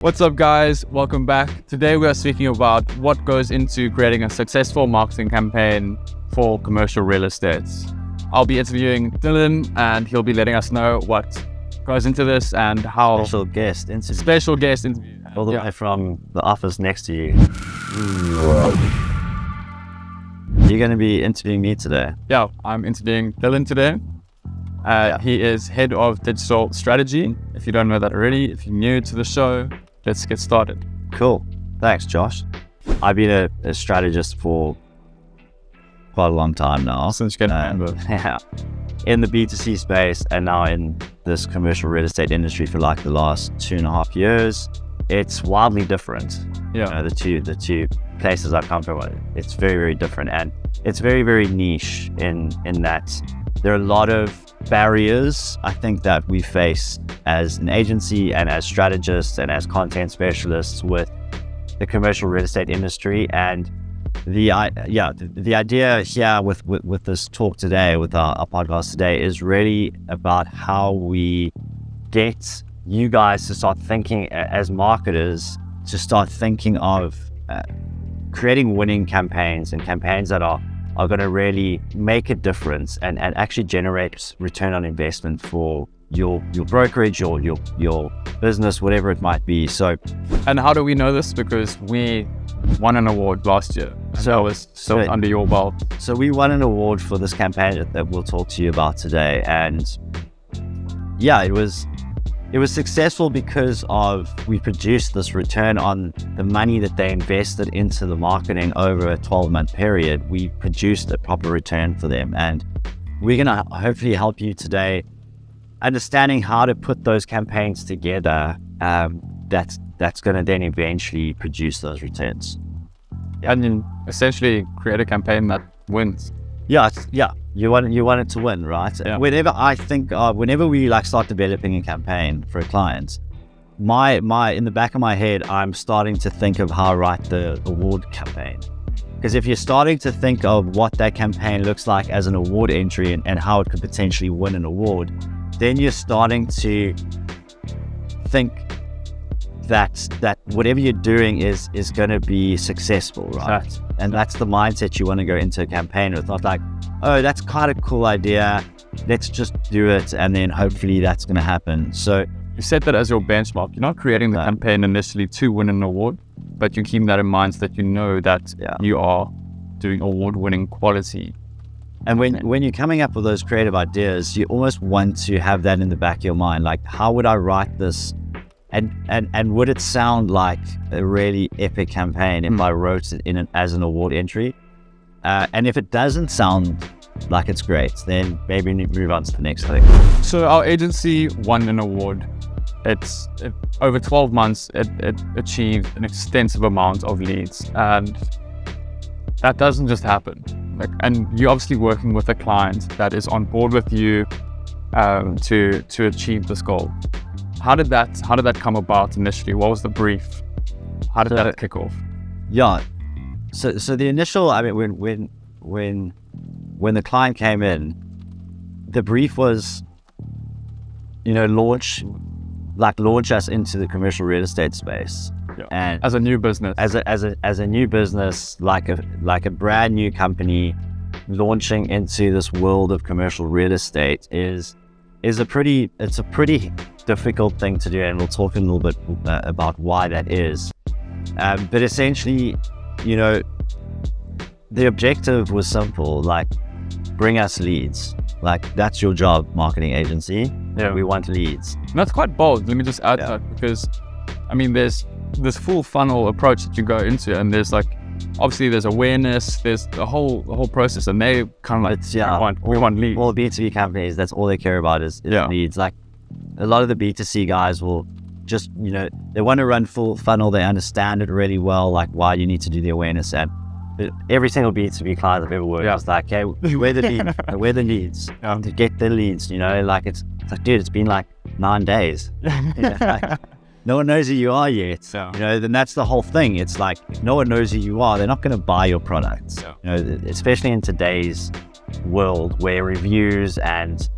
What's up, guys? Welcome back. Today we are speaking about what goes into creating a successful marketing campaign for commercial real estate. I'll be interviewing Dylan and he'll be letting us know what goes into this and how... Special guest interview. Special guest interview. All the way from the office next to you. You're going to be interviewing me today. Yeah, I'm interviewing Dylan today. He is head of digital strategy. If you don't know that already, if you're new to the show, let's get started. Cool. Thanks, Josh. I've been a strategist for quite a long time now. Since you can remember. Yeah. In the B2C space and now in this commercial real estate industry for like the last 2.5 years. It's wildly different. Yeah. The two places I come from, it's very, very different. And it's very, very niche in that there are a lot of barriers, I think, that we face as an agency and as strategists and as content specialists with the commercial real estate industry. And the idea here with this talk today, with our podcast today, is really about how we get you guys to start thinking as marketers, to start thinking of creating winning campaigns and campaigns that are going to really make a difference and actually generate return on investment for your brokerage or your business, whatever it might be. So, and how do we know this? Because we won an award last year. So it was under your belt. So we won an award for this campaign that we'll talk to you about today. And yeah, it was successful because we produced this return on the money that they invested into the marketing over a 12-month period. We produced a proper return for them. And we're going to hopefully help you today understanding how to put those campaigns together that's going to then eventually produce those returns. And then essentially create a campaign that wins. Yeah. You want it to win, right? Yeah. Whenever we start developing a campaign for a client, my in the back of my head, I'm starting to think of how to write the award campaign. Because if you're starting to think of what that campaign looks like as an award entry and how it could potentially win an award, then you're starting to think that whatever you're doing is going to be successful, right? Exactly. And that's the mindset you want to go into a campaign with. Not like, oh, that's quite a cool idea, let's just do it, and then hopefully that's going to happen. So you set that as your benchmark. You're not creating the campaign initially to win an award, but you keep that in mind so that you know that you are doing award-winning quality. And when you're coming up with those creative ideas, you almost want to have that in the back of your mind. Like, how would I write this? And would it sound like a really epic campaign if I wrote it as an award entry? And if it doesn't sound like it's great, then maybe move on to the next thing. So our agency won an award. Over 12 months, it achieved an extensive amount of leads, and that doesn't just happen. And you're obviously working with a client that is on board with you to achieve this goal. How did that come about initially? What was the brief? How did that kick off? Yeah. So the initial, when the client came in, the brief was, launch us into the commercial real estate space. Yeah. And as a new business, as a new business, like a brand new company launching into this world of commercial real estate is a pretty difficult thing to do, and we'll talk a little bit about why that is. But essentially, the objective was simple, bring us leads. That's your job, marketing agency. Yeah. We want leads. And that's quite bold. Let me just add that, because there's this full funnel approach that you go into, and there's obviously there's awareness, there's the whole process, and they kind of we want leads. All B2B companies, that's all they care about is leads. A lot of the B2C guys will just, they want to run full funnel. They understand it really well, why you need to do the awareness. And every single B2B client I've ever worked with is hey, where the leads to get the leads, it's dude, it's been 9 days. No one knows who you are yet. Then that's the whole thing. It's if no one knows who you are, they're not going to buy your products. Especially in today's world where reviews and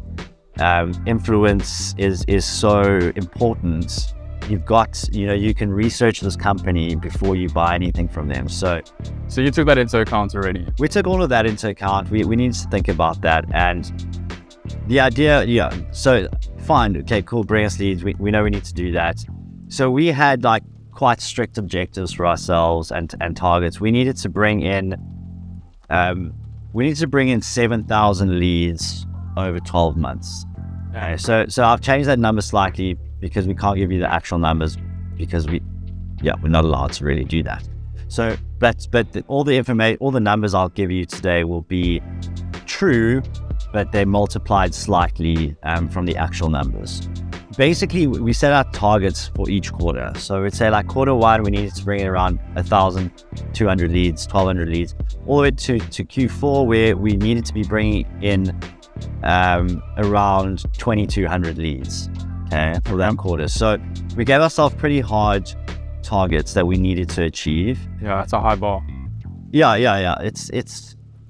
influence is so important. you've got, you can research this company before you buy anything from them. So you took that into account already? We took all of that into account. We needed to think about that. And the idea, so fine, okay, cool, bring us leads. We know we need to do that. So we had like quite strict objectives for ourselves and targets. We needed to bring in 7,000 leads over 12 months. Okay, so I've changed that number slightly because we can't give you the actual numbers because we're not allowed to really do that. So, but all the numbers I'll give you today will be true, but they're multiplied slightly from the actual numbers. Basically, we set out targets for each quarter. So we'd say like quarter one, we needed to bring in around 1,200 leads, 1,200 leads, all the way to Q4 where we needed to be bringing in around 2,200 leads, okay, for that quarter. So we gave ourselves pretty hard targets that we needed to achieve. Yeah, that's a high bar. Yeah.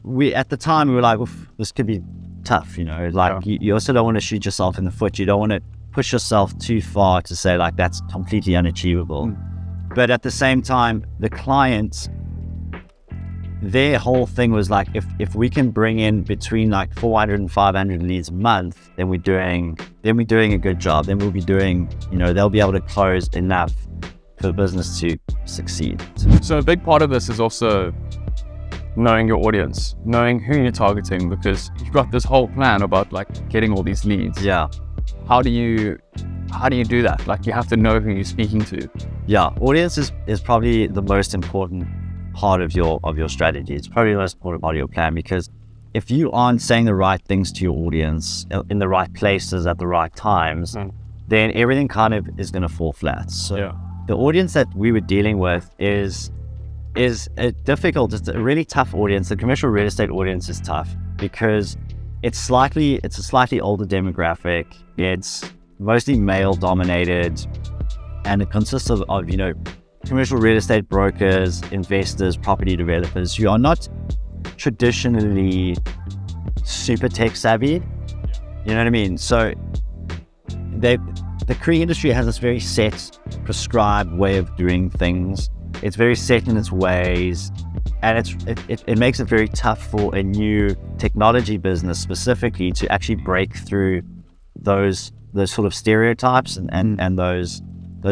We at the time we were like, this could be tough, you also don't want to shoot yourself in the foot. You don't want to push yourself too far to say like that's completely unachievable. But at the same time, the clients, their whole thing was like, if we can bring in between like 400 and 500 leads a month, then we're doing a good job. Then we'll be doing, they'll be able to close enough for the business to succeed. So a big part of this is also knowing your audience, knowing who you're targeting, because you've got this whole plan about like getting all these leads. Yeah. How do you do that? Like you have to know who you're speaking to. Yeah, audience is probably the most important part of your strategy. It's probably the most important part of your plan, because if you aren't saying the right things to your audience in the right places at the right times, then everything kind of is going to fall flat. So the audience that we were dealing with is difficult. It's a really tough audience. The commercial real estate audience is tough because it's a slightly older demographic. It's mostly male dominated, and it consists of commercial real estate brokers, investors, property developers who are not traditionally super tech savvy. You know what I mean? So the CRE industry has this very set, prescribed way of doing things. It's very set in its ways, and it makes it very tough for a new technology business specifically to actually break through those sort of stereotypes and those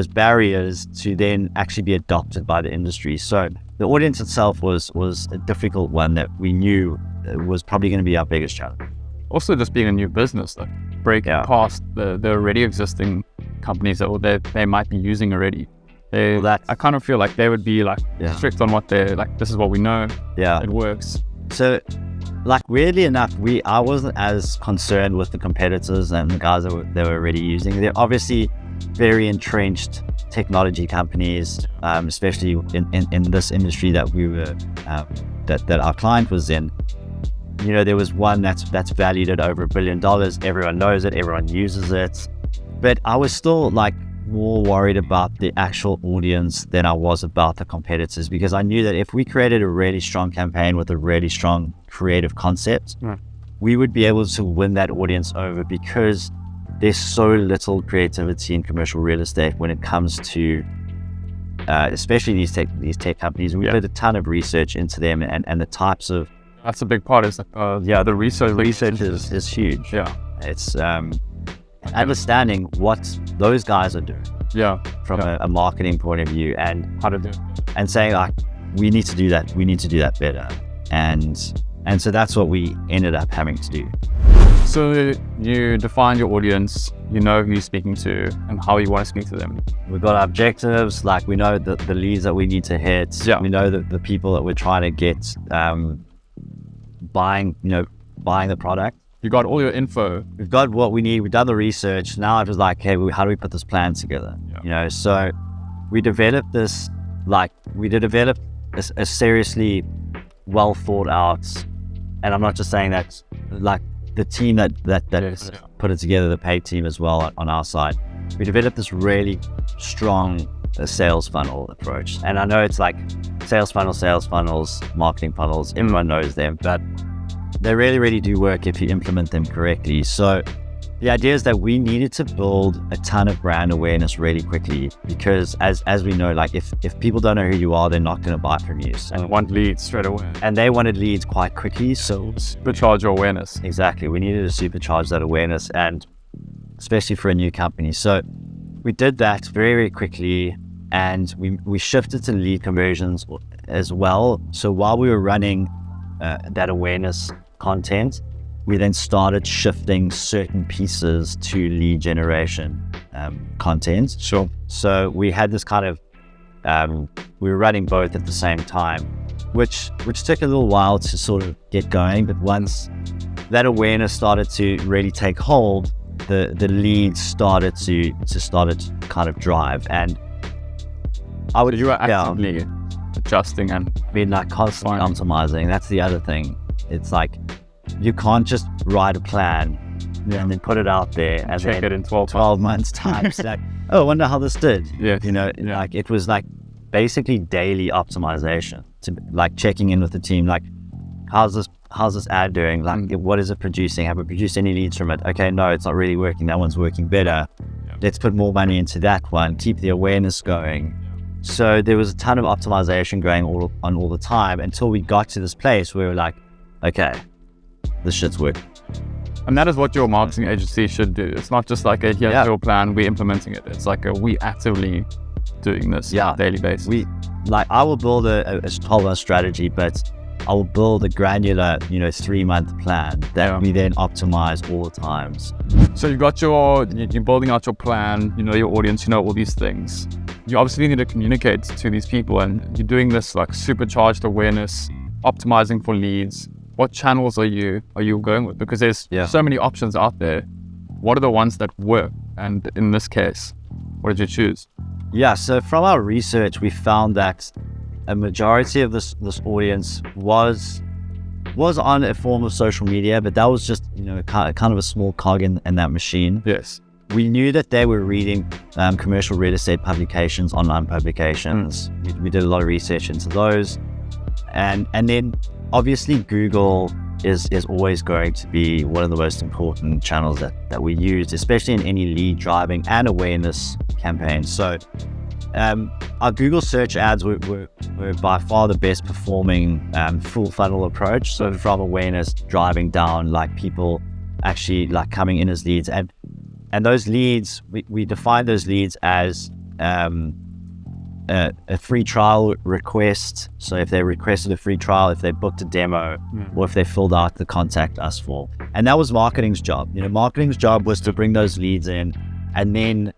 barriers to then actually be adopted by the industry. So the audience itself was a difficult one that we knew was probably going to be our biggest challenge. Also, just being a new business, like breaking past the already existing companies that they might be using already. I kind of feel like they would be like strict on what they're like. This is what we know. Yeah, it works. So, like weirdly enough, I wasn't as concerned with the competitors and the guys that were already using. They're obviously very entrenched technology companies, especially in this industry that we were that our client was in. There was one that's valued at over $1 billion. Everyone knows it. Everyone uses it. But I was still like more worried about the actual audience than I was about the competitors, because I knew that if we created a really strong campaign with a really strong creative concept, we would be able to win that audience over, because there's so little creativity in commercial real estate when it comes to especially these tech companies. We did a ton of research into them and the types of... That's a big part, is the research. The research is huge. Yeah. It's understanding what those guys are doing from a marketing point of view, and how to do it, and saying like, we need to do that better, and so that's what we ended up having to do. So you define your audience, you know who you're speaking to and how you want to speak to them. We've got our objectives, like we know the leads that we need to hit. We know the people that we're trying to get buying the product. You got all your info. We've got what we need. We've done the research. Now it was like, hey, how do we put this plan together? So we developed this, a seriously well thought out, and I'm not just saying that, like the team that put it together, the paid team as well on our side. We developed this really strong sales funnel approach. And I know it's like sales funnels, marketing funnels, everyone knows them, but they really, really do work if you implement them correctly. So The idea is that we needed to build a ton of brand awareness really quickly, because as we know, like if people don't know who you are, they're not going to buy from you. And want leads straight away. And they wanted leads quite quickly. So supercharge your awareness. Exactly. We needed to supercharge that awareness, and especially for a new company. So we did that very, very quickly, and we shifted to lead conversions as well. So while we were running that awareness content, we then started shifting certain pieces to lead generation content. Sure. So we had this kind of, we were running both at the same time, which took a little while to sort of get going. But once that awareness started to really take hold, the leads started to kind of drive. And I would, you were actively adjusting and being like constantly optimizing. That's the other thing. It's like, you can't just write a plan and then put it out there and check it in 12 months time. It's like, oh, I wonder how this did. Yeah. Like it was like basically daily optimization, to like checking in with the team. Like, how's this ad doing? Like, what is it producing? Have we produced any leads from it? Okay, no, it's not really working. That one's working better. Let's put more money into that one. Keep the awareness going. So there was a ton of optimization going on all the time, until we got to this place where we were like, okay, this shit's working. And that is what your marketing agency should do. It's not just like here's your plan, we're implementing it. It's like we actively doing this on a daily basis. I will build a 12-month strategy, but I will build a granular, 3-month plan that we then optimize all the times. So you're building out your plan, you know your audience, you know all these things. You obviously need to communicate to these people, and you're doing this like supercharged awareness, optimizing for leads. What channels are you going with? Because there's so many options out there. What are the ones that work? And in this case, what did you choose? Yeah, so from our research, we found that a majority of this audience was on a form of social media, but that was just kind of a small cog in that machine. Yes. We knew that they were reading commercial real estate publications, online publications. We did a lot of research into those, and then obviously Google is always going to be one of the most important channels that we use, especially in any lead driving and awareness campaigns. So our Google search ads were by far the best performing full funnel approach. So from awareness driving down, like people actually like coming in as leads, and those leads, we define those leads as a free trial request. So if they requested a free trial, if they booked a demo, or if they filled out the contact us form. And that was marketing's job. Marketing's job was to bring those leads in, and then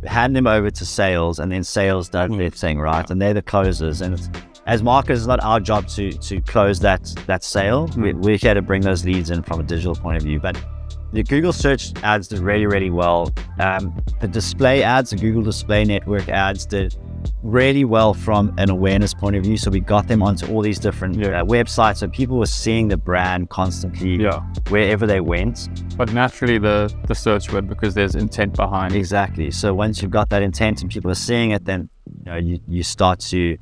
hand them over to sales, and then sales does their thing, right? And they're the closers. And as marketers, it's not our job to close that sale. We're here to bring those leads in from a digital point of view. But the Google search ads did really, really well. The display ads, the Google Display Network ads did really well from an awareness point of view. So we got them onto all these different websites. So people were seeing the brand constantly wherever they went. But naturally the search word, because there's intent behind. Exactly. So once you've got that intent and people are seeing it, then you start to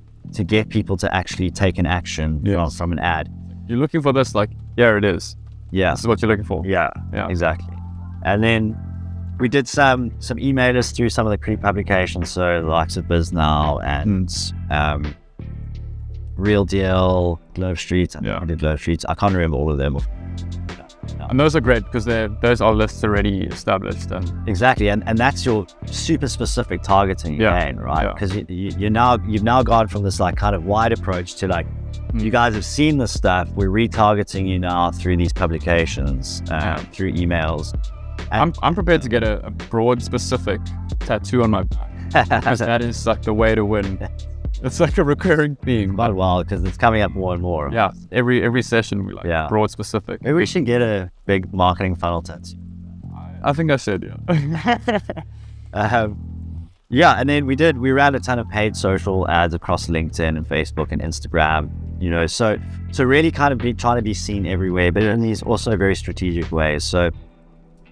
get people to actually take an action from an ad. You're looking for this, like, here it is. Yeah. This is what you're looking for. Yeah, exactly. And then we did some emailers through some of the CRE publications, so the likes of BizNow and Real Deal, Globe Street. I did Globe Street. I can't remember all of them. And those are great because those are lists already established. Exactly, and that's your super specific targeting again, right? Because you've now gone from this like kind of wide approach to like, you guys have seen this stuff. We're retargeting you now through these publications, through emails. And I'm prepared to get a broad, specific tattoo on my back because that is like the way to win. It's like a recurring theme. Quite a while because it's coming up more and more. Yeah, every session we like broad, specific. Maybe we should get a big marketing funnel tattoo. I think I should. And then we ran a ton of paid social ads across LinkedIn and Facebook and Instagram. So really kind of trying to be seen everywhere, but in these also very strategic ways. So,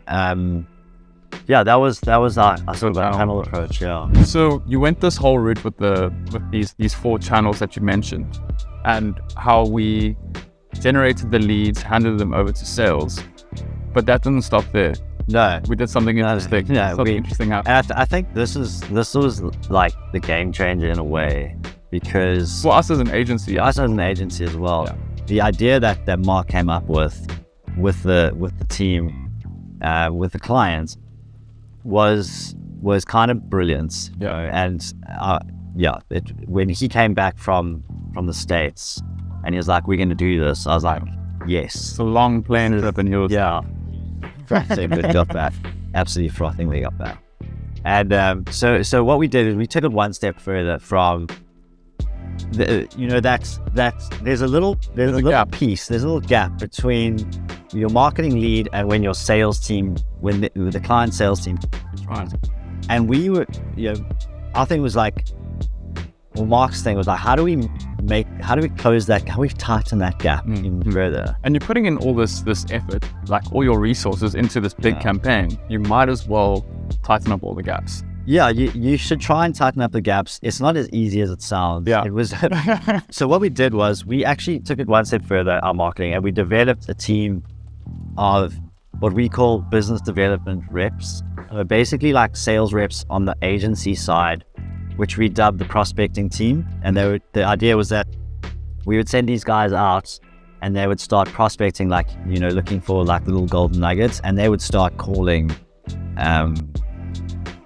that was our sort of channel approach. Yeah. So you went this whole route with these 4 channels that you mentioned, and how we generated the leads, handed them over to sales. But that didn't stop there. No, We did something interesting. no, Something interesting happened. and I think this was like the game changer in a way, because For us as an agency, us as an agency as well, Yeah. the idea that Mark came up with the team, with the clients, was kind of brilliant. You know? And when he came back from the States and he was like, "We're going to do this," I was like, "Yes." it's a long plane trip, and he was We got back, absolutely frothing. We got back, and so what we did is we took it one step further from there's a little gap. piece, there's a little gap between your marketing lead and when your sales team, when the client sales team, right. and we were, our thing was like, well, Mark's thing was like, how do we close that? How do we tighten that gap even further? And you're putting in all this effort, like all your resources into this big campaign. You might as well tighten up all the gaps. Yeah, you should try and tighten up the gaps. It's not as easy as it sounds. Yeah. It was. So what we did was we actually took it one step further, our marketing, and we developed a team of what we call business development reps. Basically like sales reps on the agency side, which we dubbed the prospecting team. And the idea was that we would send these guys out and they would start prospecting, like, looking for like little golden nuggets, and they would start calling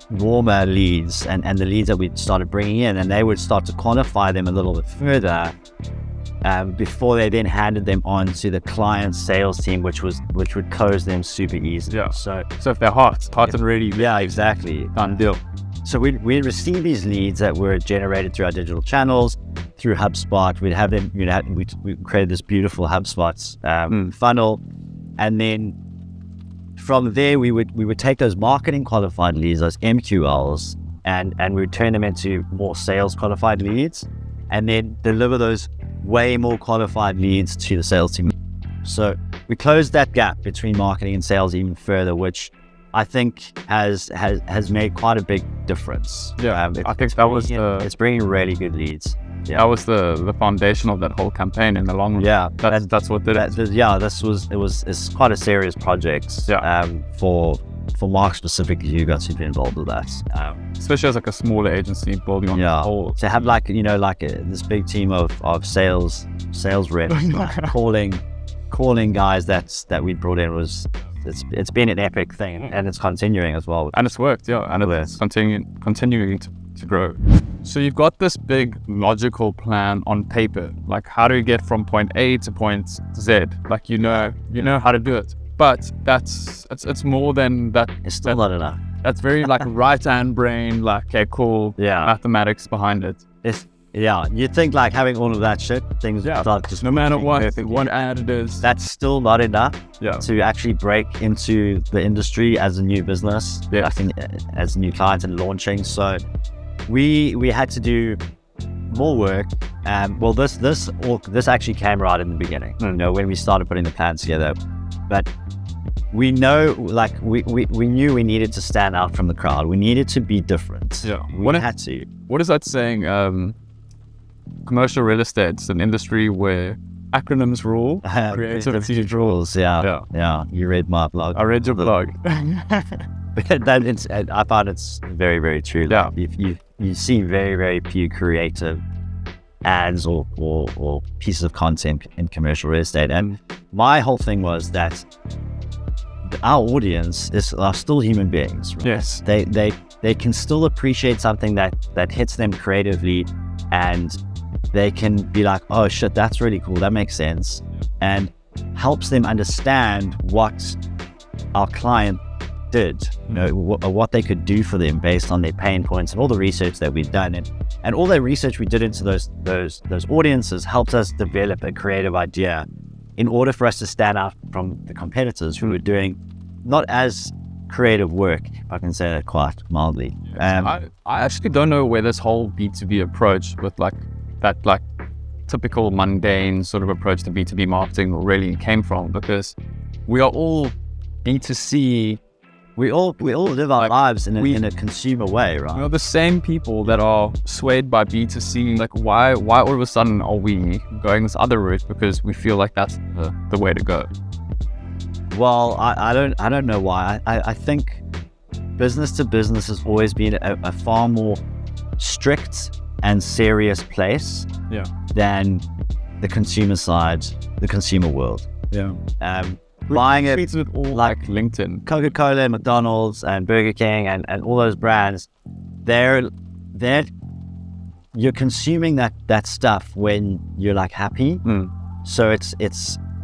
warmer leads and the leads that we started bringing in, and they would start to quantify them a little bit further before they then handed them on to the client sales team, which would close them super easily. Yeah. So if they're hot and ready, yeah, exactly. done deal. So we'd receive these leads that were generated through our digital channels, through HubSpot. We'd have them, we created this beautiful HubSpot funnel, and then from there we would take those marketing qualified leads, those MQLs, and we would turn them into more sales qualified leads, and then deliver those way more qualified leads to the sales team. So we closed that gap between marketing and sales even further, which I think has made quite a big difference. Yeah, I think that was it's bringing really good leads. Yeah, that was the foundation of that whole campaign in the long run. Yeah, that's what did it. It's quite a serious project. Yeah. For Mark specifically, you got to be involved with that. Especially as like a smaller agency building on the whole. To have this big team of sales reps calling guys that we brought in it's been an epic thing, and it's continuing as well. And it's worked, yeah, and it's continuing to grow. So you've got this big logical plan on paper, like how do you get from point A to point Z? Like you know how to do it, but it's more than that. It's still not enough. That's very like right-hand brain, like okay, cool, mathematics behind it. You'd think like having all of that shit, things start just no matter what ad it is. That's still not enough to actually break into the industry as a new business, I think, as a new client and launching. So we had to do more work. Well, this actually came right in the beginning, when we started putting the plan together. But we know, like we knew we needed to stand out from the crowd. We needed to be different. Yeah, we had to. What is that saying? Commercial real estate's an industry where acronyms rule, creativity rules. Yeah. You read my blog. I read your blog. I find it's very, very true. Yeah. You see very, very few creative ads or pieces of content in commercial real estate. And my whole thing was that our audience are still human beings. Right? Yes. They can still appreciate something that hits them creatively, and they can be like, oh shit, that's really cool, that makes sense, and helps them understand what our client did, what they could do for them based on their pain points and all the research that we've done. And all the research we did into those audiences helped us develop a creative idea in order for us to stand out from the competitors who were doing not as creative work, if I can say that quite mildly. I actually don't know where this whole B2B approach with like that like typical mundane sort of approach to B2B marketing really came from, because we are all B2C. We all live our lives in a consumer way, right? We're the same people that are swayed by B2C. Like why all of a sudden are we going this other route? Because we feel like that's the way to go. Well, I don't know why. I think business to business has always been a far more strict and serious place than the consumer side, the consumer world. Buying it treats it all like LinkedIn. Coca-Cola and McDonald's and Burger King and all those brands, they're you're consuming that stuff when you're like happy. So it's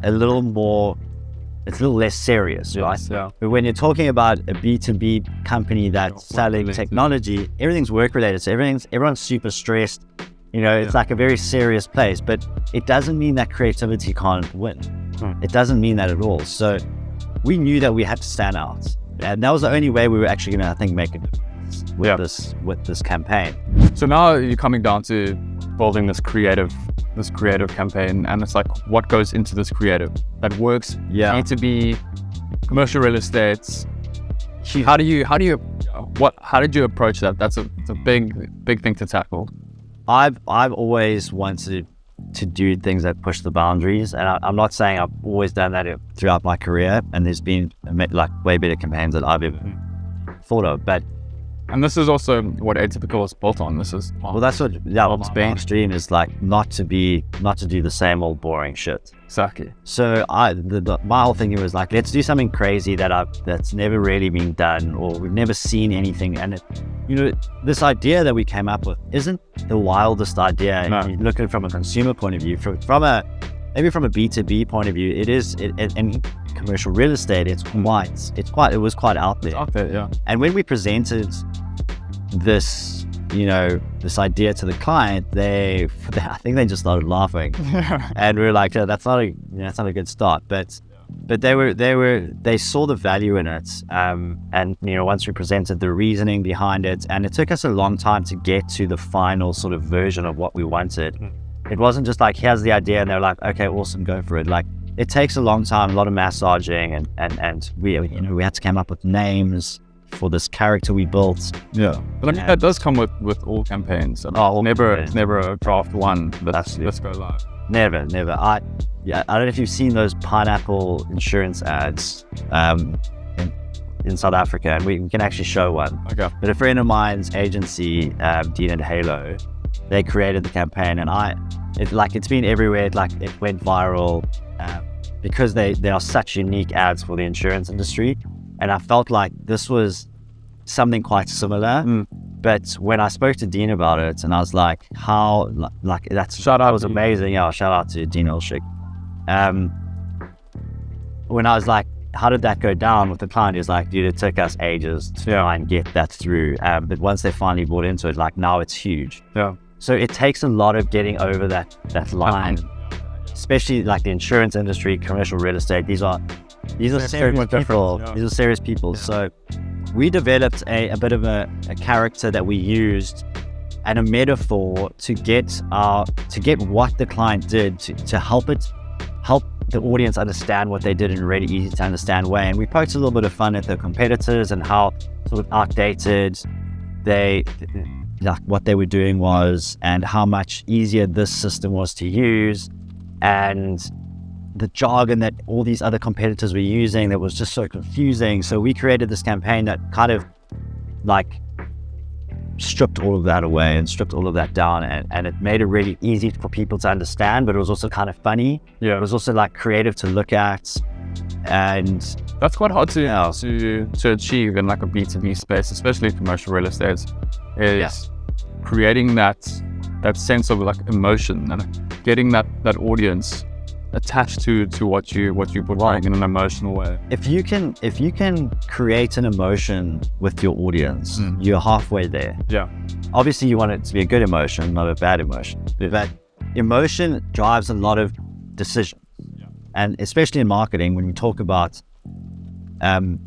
a little less serious, right? Yeah. But when you're talking about a B2B company that's selling technology, everything's work related. So everyone's super stressed. It's like a very serious place, but it doesn't mean that creativity can't win. It doesn't mean that at all. So we knew that we had to stand out. And that was the only way we were actually going to, I think, make a difference with this campaign. So now you're coming down to building this creative campaign, and it's like, what goes into this creative that works? Need to be commercial real estate. How did you approach that? It's a big thing to tackle. I've always wanted to do things that push the boundaries, and I'm not saying I've always done that throughout my career, and there's been like way better campaigns that I've ever thought of, and this is also what Atypical is built on. This is that's what mainstream is, like not to do the same old boring shit. Exactly. So my whole thing was like, let's do something crazy that's never really been done, or we've never seen anything. And this idea that we came up with isn't the wildest idea. No. You look at it from a consumer point of view, from a B2B point of view, in commercial real estate, it was quite out there. Out there, yeah. And when we presented this idea to the client, I think they just started laughing, and we were like, that's not a good start. But they saw the value in it, and once we presented the reasoning behind it, and it took us a long time to get to the final sort of version of what we wanted. It wasn't just like, here's the idea, and they're like, okay, awesome, go for it. Like, it takes a long time, a lot of massaging, and we had to come up with names for this character we built. Yeah, but I mean, that does come with all campaigns. It's never a draft one. Let's go live. Never. I don't know if you've seen those pineapple insurance ads in South Africa, and we can actually show one. Okay. But a friend of mine's agency, Dean and Halo, they created the campaign, and it's been everywhere. It went viral because they are such unique ads for the insurance industry. And I felt like this was something quite similar. But when I spoke to Dean about it, and I was like, was amazing. Yeah, shout out to Dean Olschick. When I was like, how did that go down with the client? He was like, dude, it took us ages to try and get that through. But once they finally bought into it, like, now it's huge. Yeah. So it takes a lot of getting over that line, especially like the insurance industry, commercial real estate. These are serious people. Yeah. These are serious people. Yeah. So we developed a bit of a character that we used, and a metaphor to get what the client did to help the audience understand what they did in a really easy to understand way. And we poked a little bit of fun at the competitors and how sort of outdated what they were doing was, and how much easier this system was to use, and the jargon that all these other competitors were using that was just so confusing. So we created this campaign that kind of like stripped all of that away and stripped all of that down, and it made it really easy for people to understand, but it was also kind of funny. Yeah. It was also like creative to look at, and that's quite hard to achieve in like a B2B space, especially commercial real estate, is creating that sense of like emotion and getting that audience attached to what you portraying in an emotional way. If you can create an emotion with your audience, you're halfway there. Yeah. Obviously you want it to be a good emotion, not a bad emotion. But emotion drives a lot of decisions. Yeah. And especially in marketing, when we talk about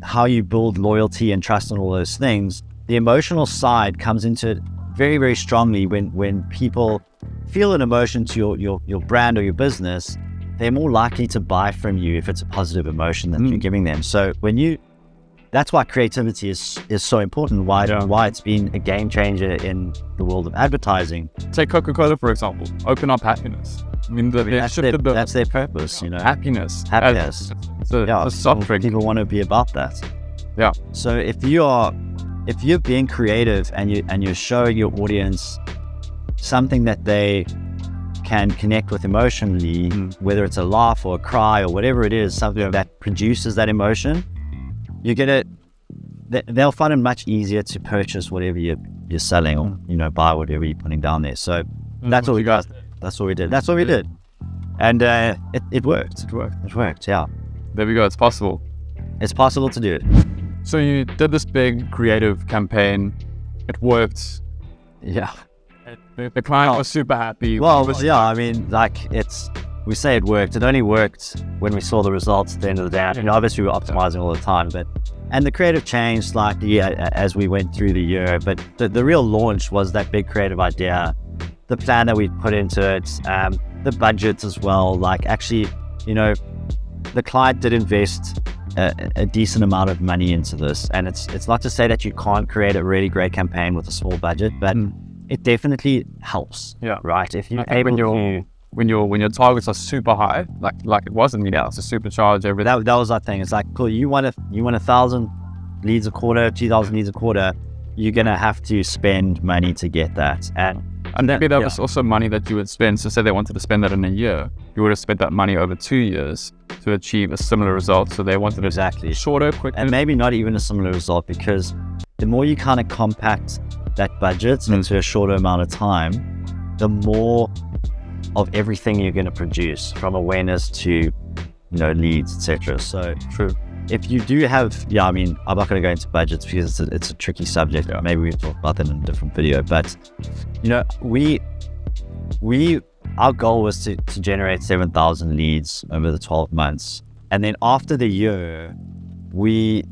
how you build loyalty and trust and all those things, the emotional side comes into it very, very strongly when people feel an emotion to your brand or your business. They're more likely to buy from you if it's a positive emotion that you're giving them. So that's why creativity is so important. Why it's been a game changer in the world of advertising. Take Coca-Cola, for example. Open up happiness. I mean, that's their purpose, you know. Happiness. Happiness. It's a soft drink. People want to be about that. Yeah. So if you're being creative and you're showing your audience something that they can connect with emotionally, whether it's a laugh or a cry or whatever it is, something that produces that emotion, they'll find it much easier to purchase whatever you're selling, or buy whatever you're putting down there. So that's what we got. That's what we did. That's what we did, and it worked. It worked. Yeah. There we go. It's possible. It's possible to do it. So you did this big creative campaign. It worked. Yeah. The client was super happy. Well, yeah. I mean, we say it worked. It only worked when we saw the results at the end of the day. Obviously we were optimizing all the time, and the creative changed slightly as we went through the year. But the real launch was that big creative idea, the plan that we put into it, the budgets as well. Like actually, the client did invest a decent amount of money into this. And it's not to say that you can't create a really great campaign with a small budget, but it definitely helps. Yeah. Right. If you're when your targets are super high, like it wasn't, it's a supercharge everything. That was our thing. It's like, cool, you want 1,000 leads a quarter, 2,000 leads a quarter, you're gonna have to spend money to get that. And maybe that was also money that you would spend. So say they wanted to spend that in a year, you would have spent that money over 2 years to achieve a similar result. So they wanted exactly shorter, quicker, and maybe not even a similar result, because the more you kind of compact that budget into a shorter amount of time, the more of everything you're going to produce, from awareness to leads, etc. So true. If you do have, I'm not going to go into budgets because it's a tricky subject. Yeah. Maybe we'll talk about that in a different video. But our goal was to generate 7,000 leads over the 12 months, and then after the year, we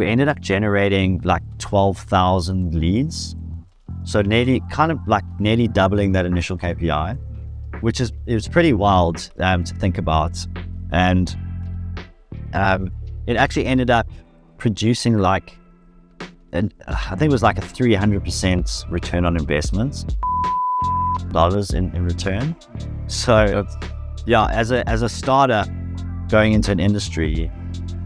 ended up generating like 12,000 leads. So nearly doubling that initial KPI, which it was pretty wild to think about. And it actually ended up producing I think it was like a 300% return on investment, dollars in return. So as a starter going into an industry,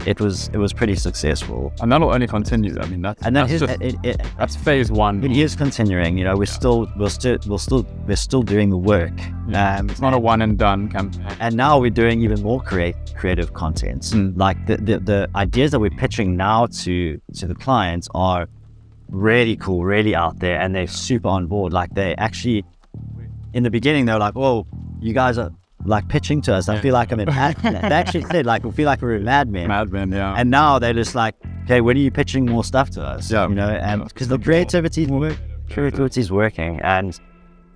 it was pretty successful, and that'll only continue. That's phase one. It is continuing. We're still doing the work. It's not a one and done campaign. And now we're doing even more creative content. Like the ideas that we're pitching now to the clients are really cool, really out there, and they're super on board. Like they actually, in the beginning, they were like, "Oh, you guys are like pitching to us. I feel like I'm in." They actually said, like, we feel like we're madmen. Yeah. And now they're just like, okay, when are you pitching more stuff to us? Yeah. And because the creativity is working, and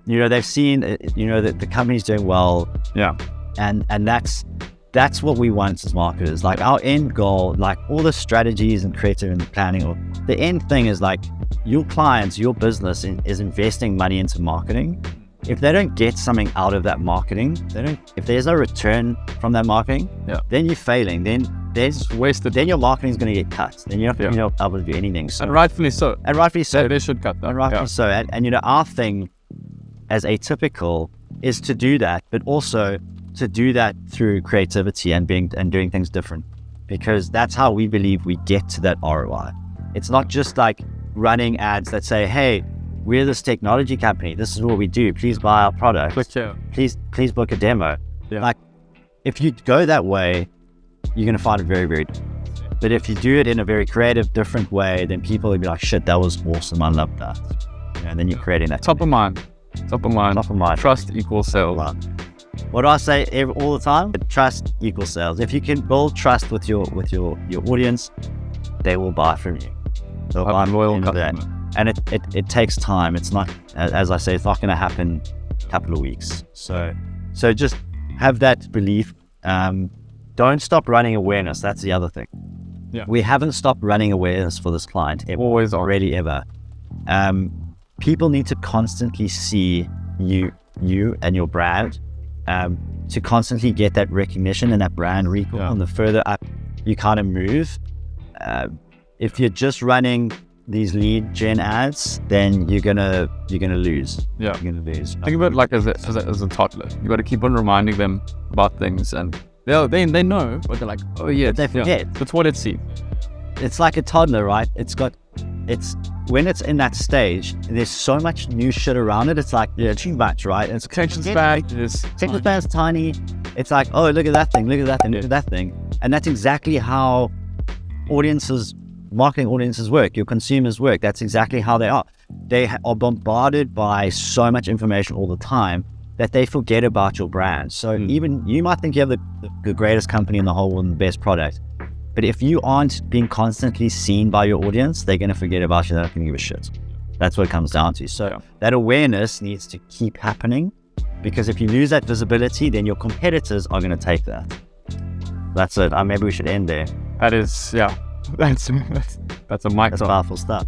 they've seen that the company's doing well. Yeah. And that's what we want as marketers. Like our end goal, like all the strategies and creative and planning, or the end thing is like your clients, your business is investing money into marketing. If they don't get something out of that marketing, if there's no return from that marketing, then you're failing. Then there's wasted. Then your marketing is going to get cut. Then you're not able to do anything. So, and rightfully so. They should cut that. And rightfully so. And our thing as Atypical is to do that, but also to do that through creativity and doing things different, because that's how we believe we get to that ROI. It's not just like running ads that say, "Hey, we're this technology company. This is what we do. Please buy our product. Please book a demo." Yeah. Like, if you go that way, you're going to find it very, very difficult. But if you do it in a very creative, different way, then people will be like, "Shit, that was awesome. I love that." And then you're creating that. Top of mind. Trust equals sales. What do I say all the time? Trust equals sales. If you can build trust with your audience, they will buy from you. They'll buy loyal customer. And it takes time. It's not, as I say, it's not going to happen a couple of weeks. So just have that belief. Don't stop running awareness. That's the other thing. Yeah. We haven't stopped running awareness for this client ever. Always already ever. People need to constantly see you and your brand, to constantly get that recognition and that brand recall. And the further up you kind of move, if you're just running these lead gen ads, then you're gonna lose. Yeah. You're gonna lose. Think about it like as a toddler. You got to keep on reminding them about things, and they know, but they're like, oh yeah, They forget. Yeah, the toilet seat. It's like a toddler, right? It's when it's in that stage, there's so much new shit around it. It's like too much, right? And Attention span is attention span's tiny. It's like, oh, look at that thing, look at that thing, look at that thing, and that's exactly how marketing audiences work. Your consumers work. That's exactly how they are. They are bombarded by so much information all the time that they forget about your brand. So even you might think you have the greatest company in the whole world and the best product, but if you aren't being constantly seen by your audience, they're going to forget about you. They're not going to give a shit. That's what it comes down to. So that awareness needs to keep happening, because if you lose that visibility, then your competitors are going to take that. That's it. Maybe we should end there. That is, yeah. That's a mic That's drop. powerful stuff.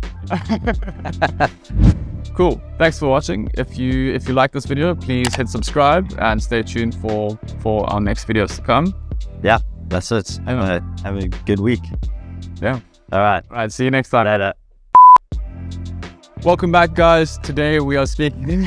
Cool. Thanks for watching. If you like this video, please hit subscribe and stay tuned for our next videos to come. Yeah, that's it. Have a good week. Yeah. All right. All right. See you next time. Later. Welcome back, guys. Today we are speaking.